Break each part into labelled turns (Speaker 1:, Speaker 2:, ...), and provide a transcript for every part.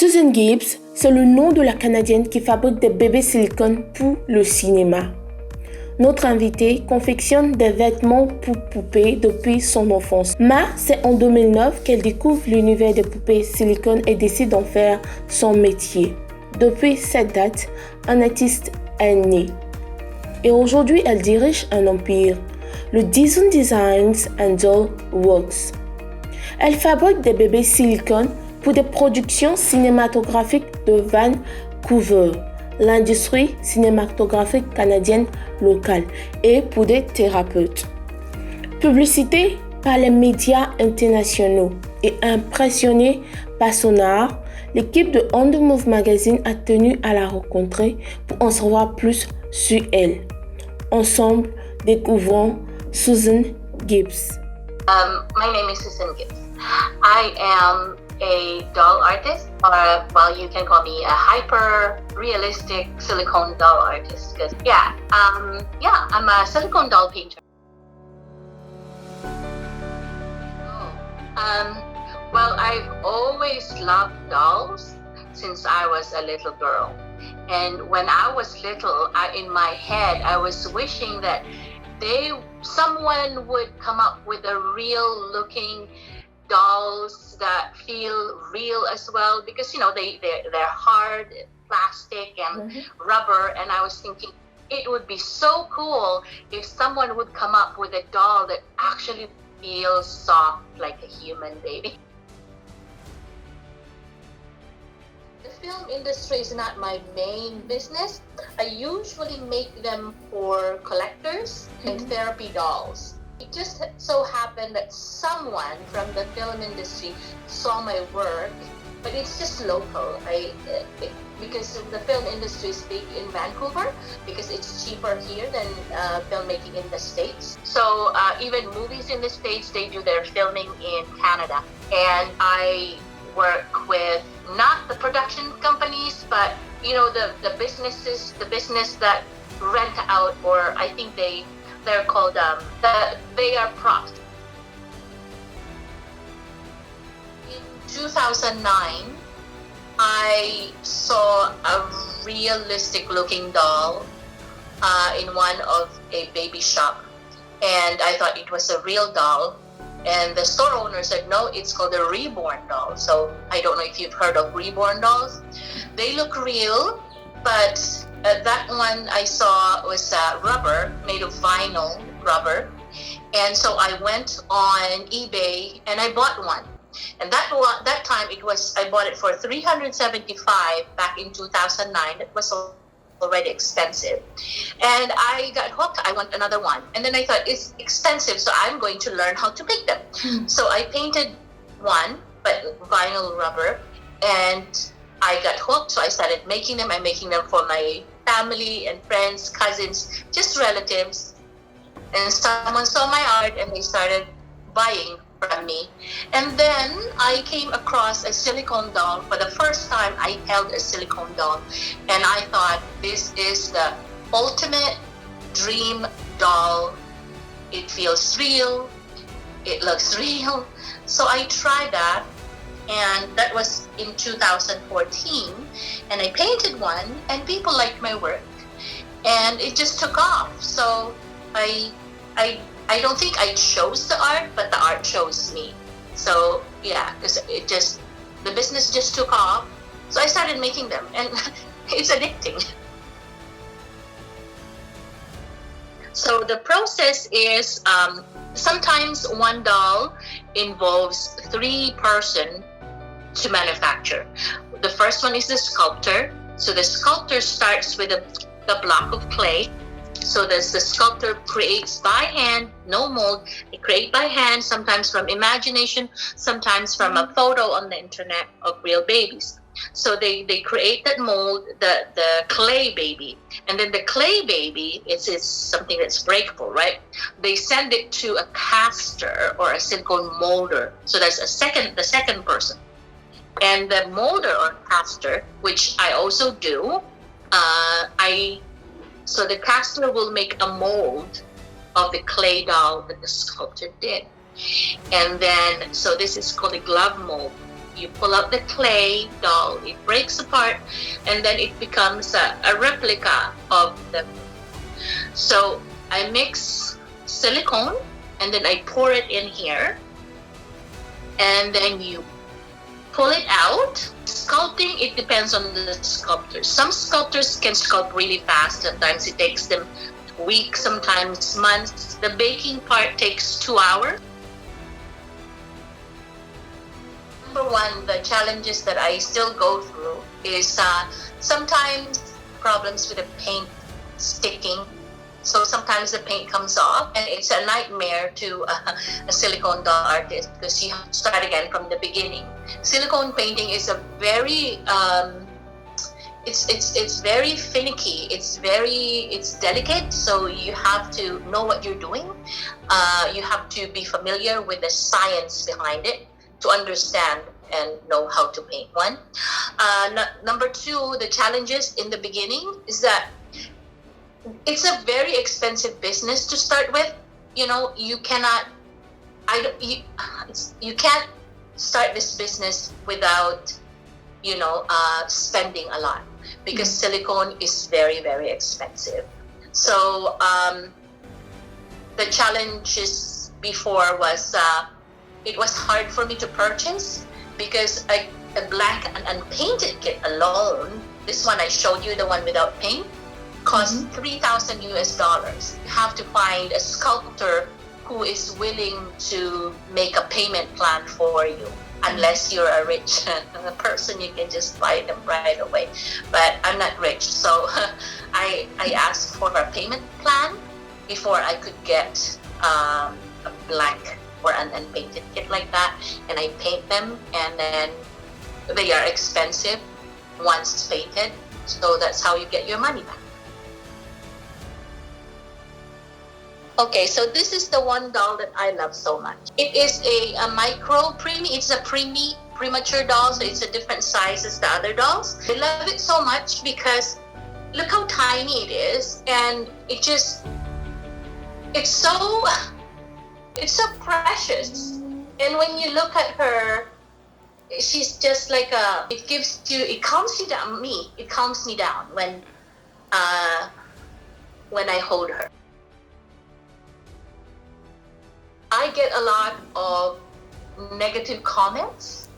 Speaker 1: Susan Gibbs, c'est le nom de la Canadienne qui fabrique des bébés silicone pour le cinéma. Notre invitée confectionne des vêtements pour poupées depuis son enfance. Mais c'est en 2009 qu'elle découvre l'univers des poupées silicone et décide d'en faire son métier. Depuis cette date, un artiste est né. Et aujourd'hui, elle dirige un empire, le Design Designs and Doll Works. Elle fabrique des bébés silicone pour des productions cinématographiques de Vancouver, l'industrie cinématographique canadienne locale, et pour des thérapeutes. Publicité par les médias internationaux et impressionnée par son art, l'équipe de On The Move Magazine a tenu à la rencontrer pour en savoir plus sur elle. Ensemble, découvrons Susan Gibbs.
Speaker 2: My name is Susan Gibbs. I am a doll artist, or well, you can call me a hyper-realistic silicone doll artist. Because I'm a silicone doll painter. Well, I've always loved dolls since I was a little girl. And when I was little, in my head, I was wishing that someone would come up with a real-looking dolls that feel real as well, because they're hard plastic and rubber, and I was thinking it would be so cool if someone would come up with a doll that actually feels soft like a human baby. The film industry is not my main business. I usually make them for collectors and therapy dolls. It just so happened that someone from the film industry saw my work, but it's just local. Because the film industry is big in Vancouver, because it's cheaper here than filmmaking in the States. So even movies in the States, they do their filming in Canada. And I work with not the production companies, but the businesses, the business that rent out, or I think they're called, they are props. In 2009, I saw a realistic looking doll in one of a baby shop, and I thought it was a real doll. And the store owner said, no, it's called a reborn doll. So I don't know if you've heard of reborn dolls. They look real, but that one I saw was rubber, made of vinyl rubber. And so I went on eBay and I bought one. And that time I bought it for $375 back in 2009. It was already expensive. And I got hooked. I want another one. And then I thought, it's expensive, so I'm going to learn how to make them. So I painted one, but vinyl rubber, and I got hooked. So I started making them. I'm making them for my family and friends, cousins, just relatives. And someone saw my art and they started buying from me. And then I came across a silicone doll. For the first time, I held a silicone doll. And I thought, this is the ultimate dream doll. It feels real. It looks real. So I tried that. And that was in 2014. And I painted one, and people liked my work. And it just took off. So I don't think I chose the art, but the art chose me. So yeah, because the business just took off. So I started making them, and it's addicting. So the process is sometimes one doll involves 3 person to manufacture. The first one is the sculptor. So the sculptor starts with a block of clay. So the sculptor creates by hand, no mold. They create by hand, sometimes from imagination, sometimes from a photo on the internet of real babies. So they create that mold, the clay baby. And then the clay baby is something that's breakable, right? They send it to a caster or a silicone molder. So that's the second person. And the molder or caster, which I also do, so the caster will make a mold of the clay doll that the sculptor did. And then, so this is called a glove mold. you pull out the clay doll, it breaks apart, and then it becomes a replica of the. So I mix silicone, and then I pour it in here, and then you pull it out. Sculpting, it depends on the sculptor. Some sculptors can sculpt really fast. Sometimes it takes them weeks, sometimes months. The baking part takes 2 hours. Number one, the challenges that I still go through is sometimes problems with the paint sticking. So sometimes the paint comes off, and it's a nightmare to a silicone doll artist because you have to start again from the beginning. Silicone painting is a very it's very finicky. It's delicate, so you have to know what you're doing. You have to be familiar with the science behind it to understand and know how to paint one. Number two, the challenges in the beginning is that it's a very expensive business to start with. You know, you cannot start this business without spending a lot, because silicone is very, very expensive. So the challenges before was it was hard for me to purchase, because a blank and unpainted kit alone, this one I showed you, the one without paint, cost $3,000 US. You have to find a sculptor who is willing to make a payment plan for you. Unless you're a rich person, you can just buy them right away. But I'm not rich, so I asked for a payment plan before I could get a blank or an unpainted kit like that. And I paint them, and then they are expensive once painted. So that's how you get your money back. Okay, so this is the one doll that I love so much. It is a micro preemie. It's a premature doll, so it's a different size as the other dolls. I love it so much because look how tiny it is, and it's so precious. And when you look at her, she's just like it calms you down. It calms me down when I hold her. I get a lot of negative comments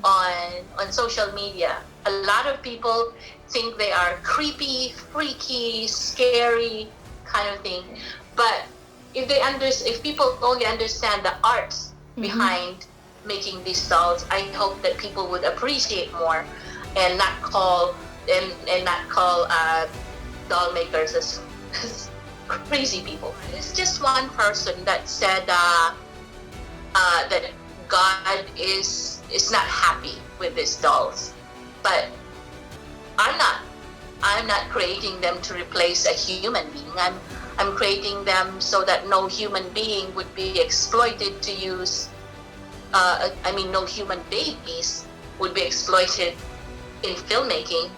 Speaker 2: on social media. A lot of people think they are creepy, freaky, scary kind of thing. But if people only understand the arts behind making these dolls, I hope that people would appreciate more and not call doll makers as crazy people. It's just one person that said that God is not happy with these dolls, but I'm not creating them to replace a human being. I'm creating them so that no human being would be exploited to use. No human babies would be exploited in filmmaking